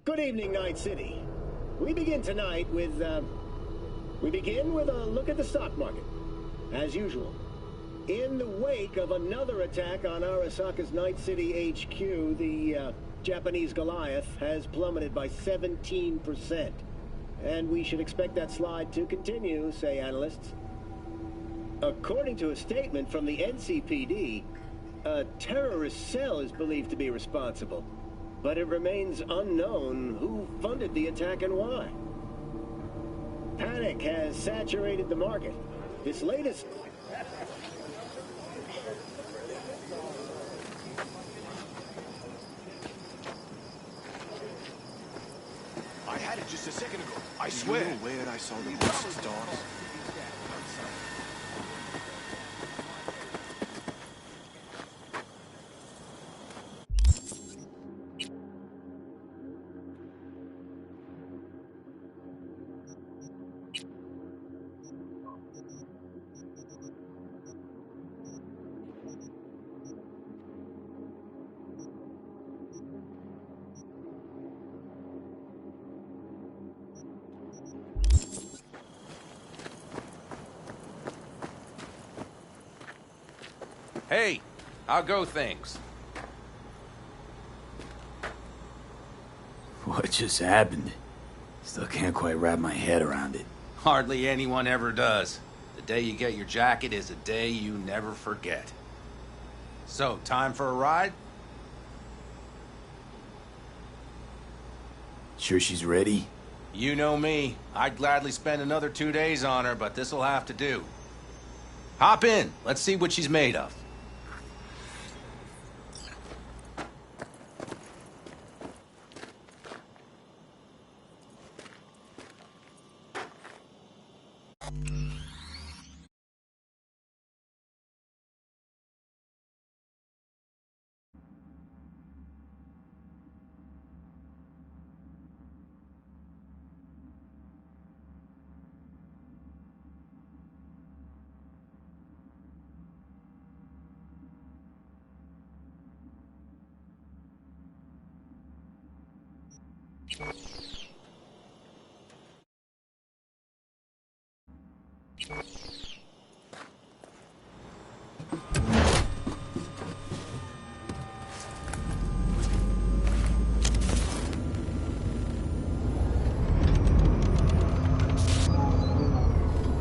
Good evening, Night City. We begin tonight with, a look at the stock market, as usual. In the wake of another attack on Arasaka's Night City HQ, the Japanese Goliath has plummeted by 17%. And we should expect that slide to continue, say analysts. According to a statement from the NCPD, a terrorist cell is believed to be responsible, but it remains unknown who funded the attack and why. Panic has saturated the market. This latest... I had it just a second ago. I swear. You know where I saw the horse's dogs? Hey, how go things? What just happened? Still can't quite wrap my head around it. Hardly anyone ever does. The day you get your jacket is a day you never forget. So, time for a ride? Sure she's ready? You know me. I'd gladly spend another 2 days on her, but this'll have to do. Hop in. Let's see what she's made of.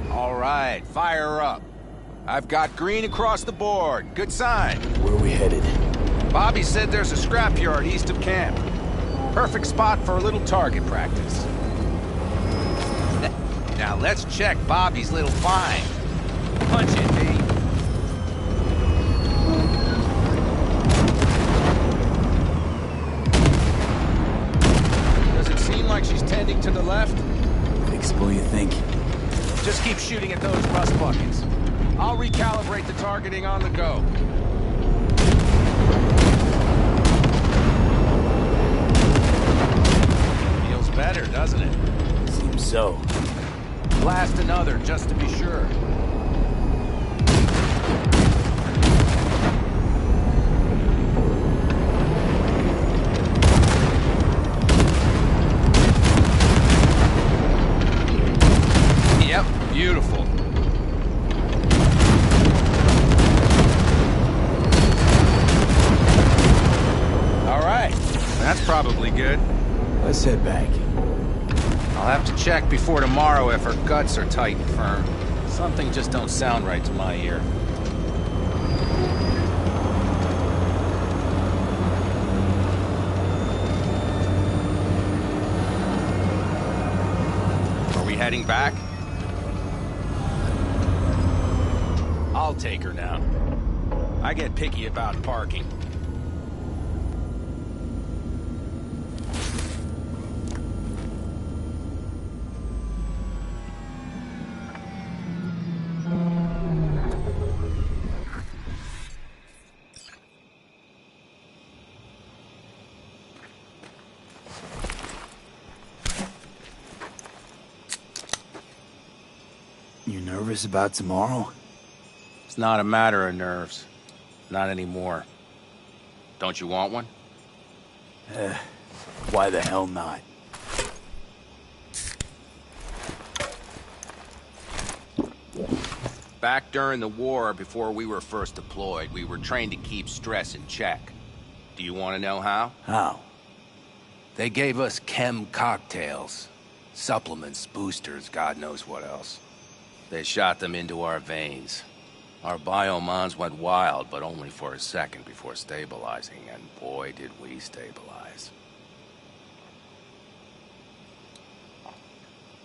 All right, fire up. I've got green across the board. Good sign. Where are we headed? Bobby said there's a scrapyard east of camp. Perfect spot for a little target practice. Now let's check Bobby's little find. Punch it, B. Does it seem like she's tending to the left? Fixable, you think? Just keep shooting at those rust buckets. I'll recalibrate the targeting on the go. Feels better, doesn't it? Seems so. Blast another, just to be sure. Yep, beautiful. All right, that's probably good. Let's head back. I'll have to check before tomorrow if her guts are tight and firm. Something just don't sound right to my ear. Are we heading back? I'll take her now. I get picky about parking. You nervous about tomorrow? It's not a matter of nerves. Not anymore. Don't you want one? Why the hell not? Back during the war, before we were first deployed, we were trained to keep stress in check. Do you want to know how? How? They gave us chem cocktails. Supplements, boosters, God knows what else. They shot them into our veins. Our biomons went wild, but only for a second before stabilizing, and boy did we stabilize.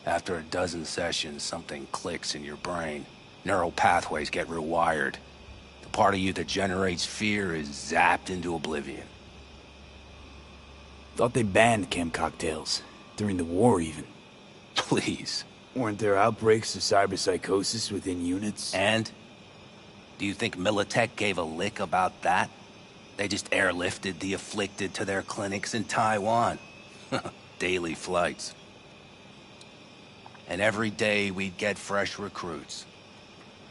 After a dozen sessions, something clicks in your brain. Neural pathways get rewired. The part of you that generates fear is zapped into oblivion. Thought they banned chem cocktails. During the war, even. Please. Weren't there outbreaks of cyberpsychosis within units? And? Do you think Militech gave a lick about that? They just airlifted the afflicted to their clinics in Taiwan. Daily flights. And every day we'd get fresh recruits.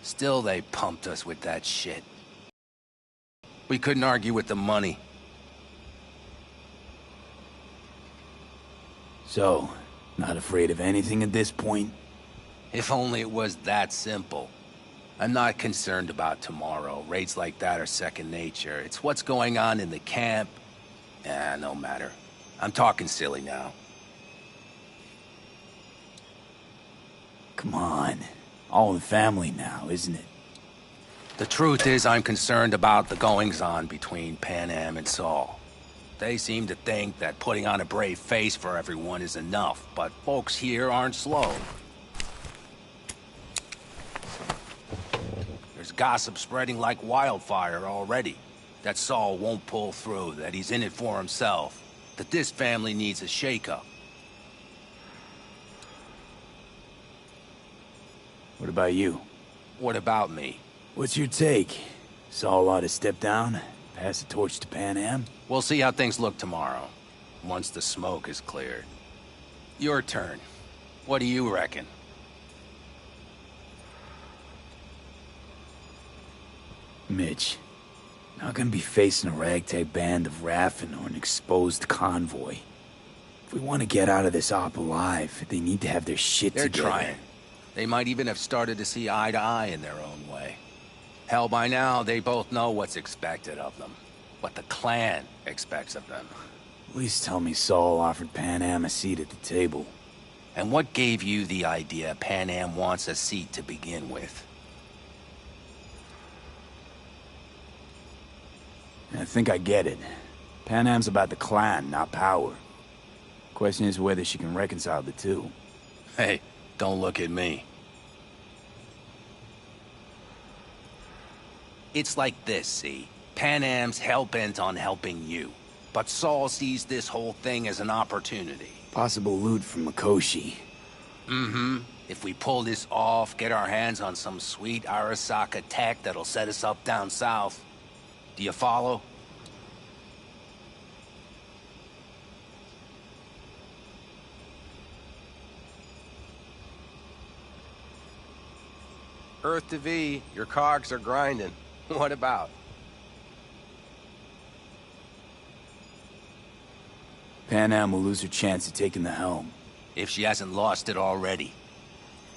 Still they pumped us with that shit. We couldn't argue with the money. So, not afraid of anything at this point? If only it was that simple. I'm not concerned about tomorrow. Raids like that are second nature. It's what's going on in the camp. No matter. I'm talking silly now. Come on. All in family now, isn't it? The truth is I'm concerned about the goings-on between Pan Am and Saul. They seem to think that putting on a brave face for everyone is enough, but folks here aren't slow. There's gossip spreading like wildfire already. That Saul won't pull through, that he's in it for himself, that this family needs a shake-up. What about you? What about me? What's your take? Saul ought to step down, pass the torch to Pan Am? We'll see how things look tomorrow, once the smoke is cleared. Your turn. What do you reckon? Mitch, not gonna be facing a ragtag band of Raffin or an exposed convoy. If we want to get out of this op alive, they need to have their shit They're together. trying. They might even have started to see eye to eye in their own way. Hell, by now, they both know what's expected of them. What the clan expects of them. Please tell me Saul offered Pan Am a seat at the table. And what gave you the idea Pan Am wants a seat to begin with? I think I get it. Pan Am's about the clan, not power. Question is whether she can reconcile the two. Hey, don't look at me. It's like this, see? Pan Am's hell-bent on helping you. But Saul sees this whole thing as an opportunity. Possible loot from Mikoshi. Mm-hmm. If we pull this off, get our hands on some sweet Arasaka tech that'll set us up down south. Do you follow? Earth to V, your cogs are grinding. What about? Pan Am will lose her chance at taking the helm. If she hasn't lost it already.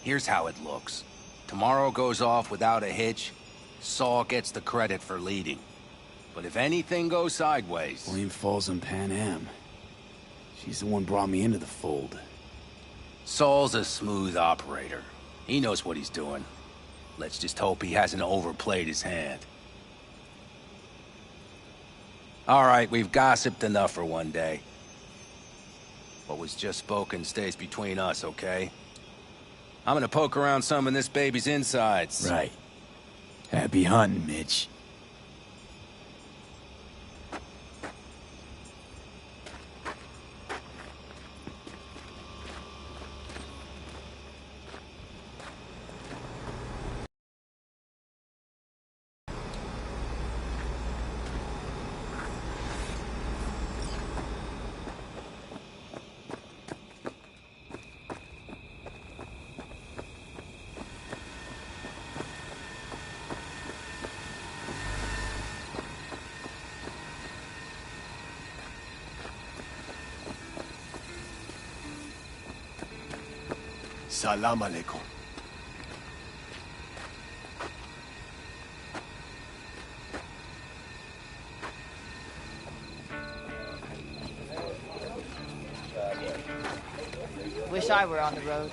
Here's how it looks. Tomorrow goes off without a hitch. Saul gets the credit for leading. But if anything goes sideways... Blame falls on Pan Am. She's the one brought me into the fold. Saul's a smooth operator. He knows what he's doing. Let's just hope he hasn't overplayed his hand. All right, we've gossiped enough for one day. What was just spoken stays between us, okay? I'm gonna poke around some of this baby's insides. Right. Happy hunting, Mitch. Salam alaikum. Wish I were on the road.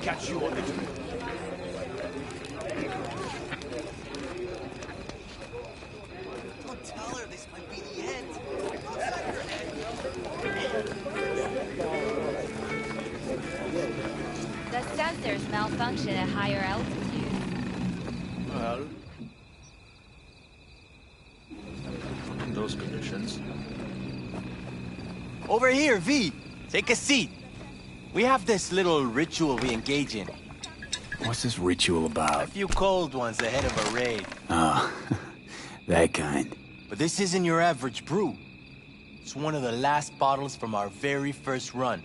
Catch you on the drill. Don't tell her this might be the end. The sensors malfunction at higher altitude. Well, in those conditions. Over here, V. Take a seat. We have this little ritual we engage in. What's this ritual A about? few cold ones ahead of a raid. Oh, that kind. But this isn't your average brew. It's one of the last bottles from our very first run.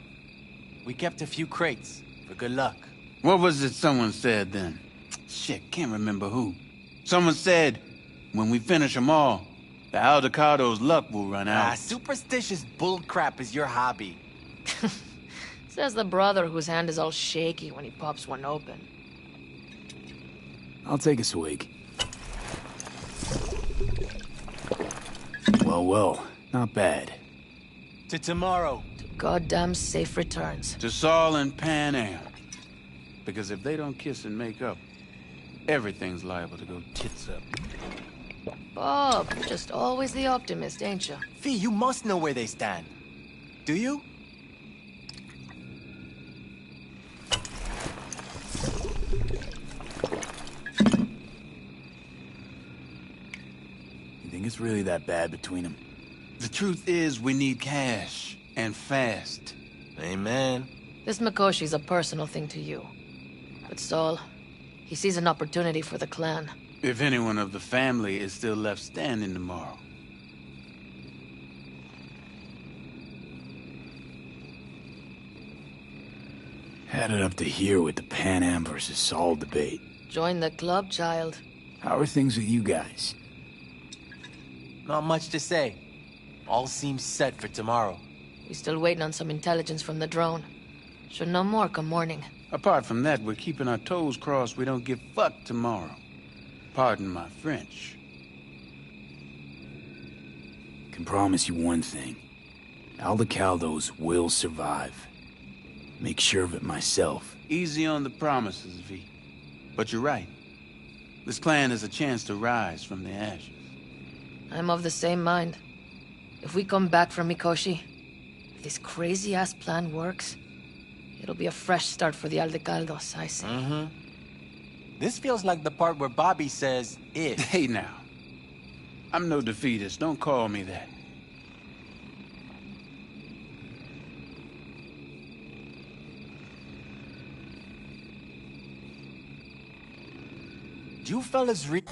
We kept a few crates for good luck. What was it someone said then? Shit, can't remember who. Someone said, when we finish them all, the Aldecado's luck will run out. Superstitious bullcrap is your hobby. Says the brother whose hand is all shaky when he pops one open. I'll take a swig. Well, not bad. To tomorrow. Goddamn safe returns. To Saul and Pan Am. Because if they don't kiss and make up, everything's liable to go tits up. Bob, just always the optimist, ain't you? Fee, you must know where they stand. Do you? You think it's really that bad between them? The truth is, we need cash. And fast. Amen. This Mikoshi's a personal thing to you. But Saul, he sees an opportunity for the clan. If anyone of the family is still left standing tomorrow. Had it up to here with the Pan Am versus Saul debate. Join the club, child. How are things with you guys? Not much to say. All seems set for tomorrow. We still waiting on some intelligence from the drone. Should know more come morning. Apart from that, we're keeping our toes crossed we don't get fucked tomorrow. Pardon my French. Can promise you one thing. Aldecaldos will survive. Make sure of it myself. Easy on the promises, V. But you're right. This clan has a chance to rise from the ashes. I'm of the same mind. If we come back from Mikoshi, if this crazy-ass plan works, it'll be a fresh start for the Aldecaldos, I say. Mm-hmm. This feels like the part where Bobby says, if. Hey now. I'm no defeatist, don't call me that. Do you fellas really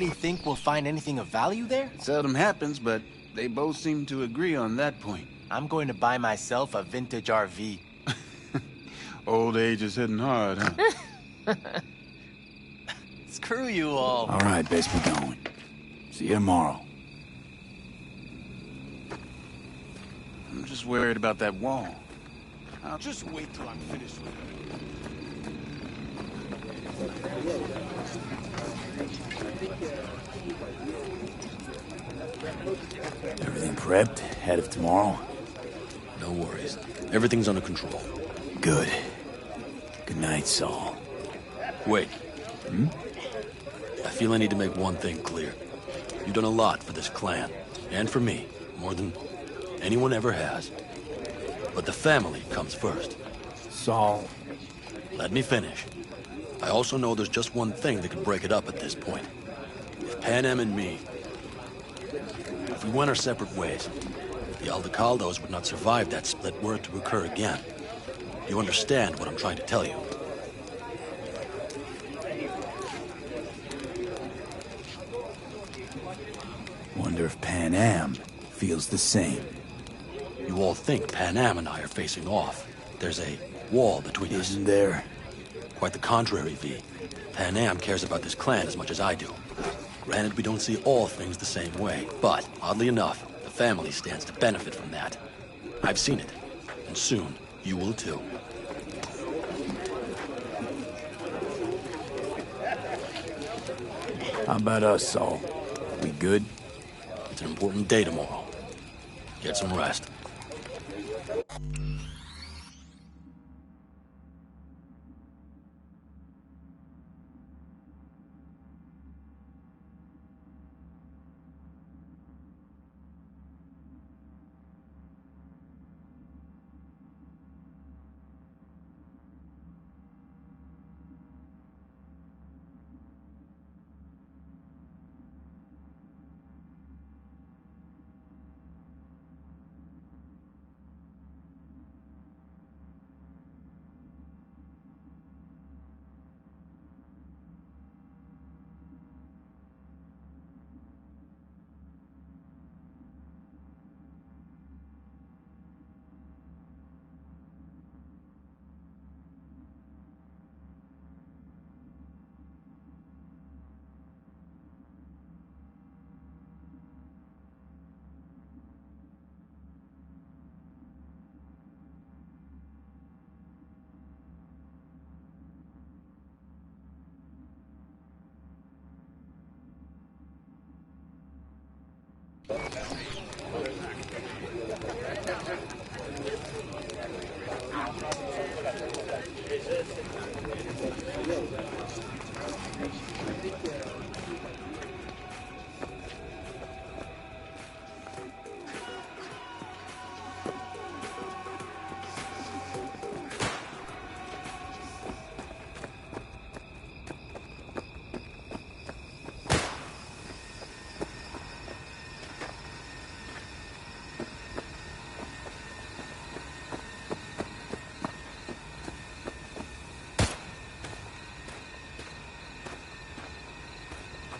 think we'll find anything of value there? Seldom happens, but they both seem to agree on that point. I'm going to buy myself a vintage RV. Old age is hitting hard, huh? Screw you all. All right, best be going. See you tomorrow. I'm just worried about that wall. I'll just wait till I'm finished with it. Everything prepped? Ahead of tomorrow? No No worries. Everything's under control. Good. Good night, Saul. Wait. I feel I need to make one thing clear. You've done a lot for this clan, and for me, more than anyone ever has. But the family comes first. Saul. Let me finish. I also know there's just one thing that could break it up at this point. If Pan Am and me... If we went our separate ways, the Aldecaldos would not survive that split were it to occur again. You understand what I'm trying to tell you? Wonder if Pan Am feels the same. You all think Pan Am and I are facing off. There's a wall between us. Isn't there? Quite the contrary, V. Pan Am cares about this clan as much as I do. Granted, we don't see all things the same way, but, oddly enough, the family stands to benefit from that. I've seen it, and soon, you will too. How about us, Saul? We good? It's an important day tomorrow. Get some rest.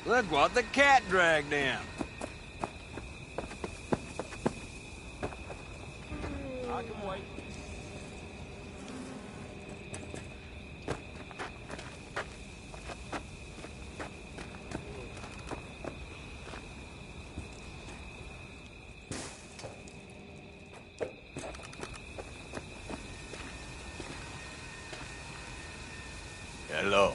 Look what the cat dragged in. I can wait. Hello.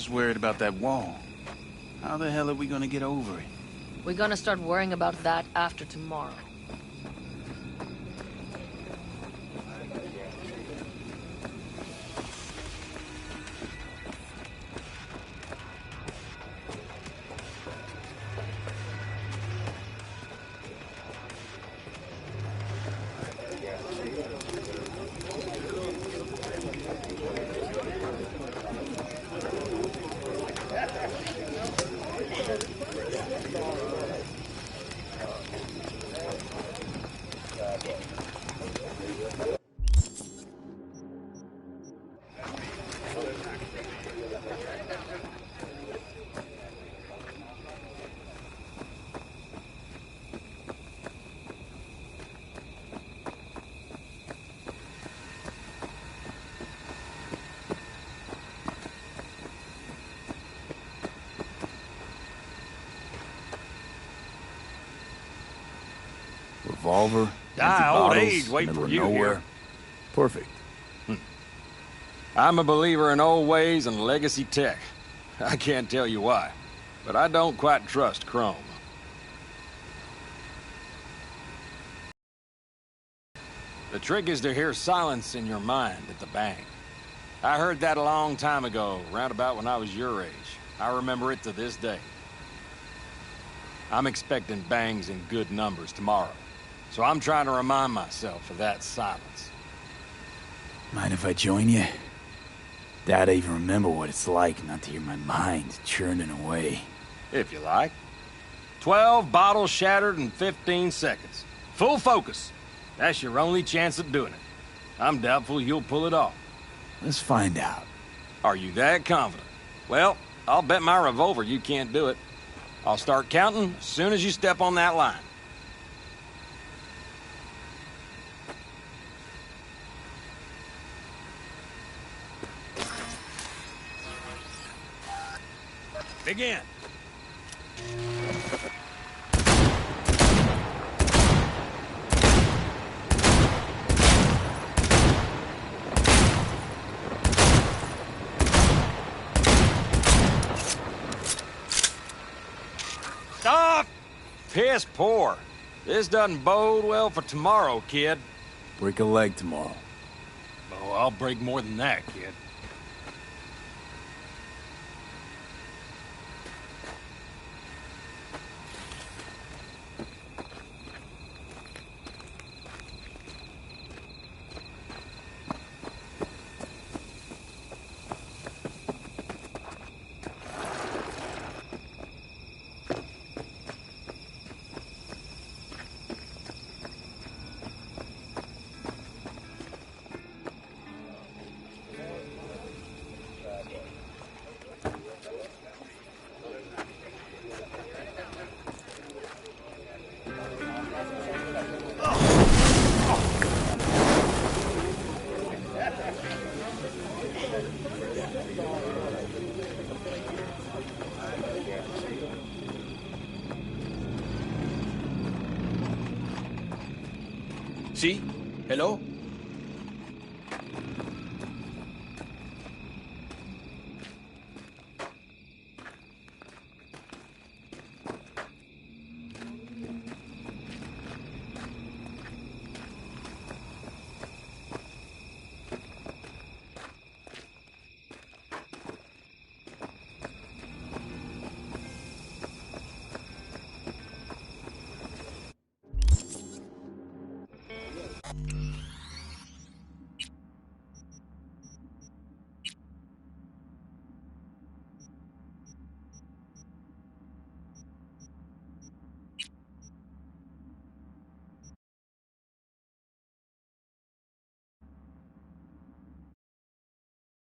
just worried about that wall. How the hell are we gonna get over it? We're gonna start worrying about that after tomorrow. Revolver, Ah, empty old bottles, age waiting middle for of you nowhere. here. Perfect. I'm a believer in old ways and legacy tech. I can't tell you why, but I don't quite trust Chrome. The trick is to hear silence in your mind at the bank. I heard that a long time ago, round about when I was your age. I remember it to this day. I'm expecting bangs in good numbers tomorrow, so I'm trying to remind myself of that silence. Mind if I join you? Doubt I even remember what it's like not to hear my mind churning away. If you like. 12 bottles shattered in 15 seconds. Full focus. That's your only chance at doing it. I'm doubtful you'll pull it off. Let's find out. Are you that confident? Well, I'll bet my revolver you can't do it. I'll start counting as soon as you step on that line. Begin. Stop! Piss poor. This doesn't bode well for tomorrow, kid. Break a leg tomorrow. Oh, I'll break more than that, kid. See? Hello?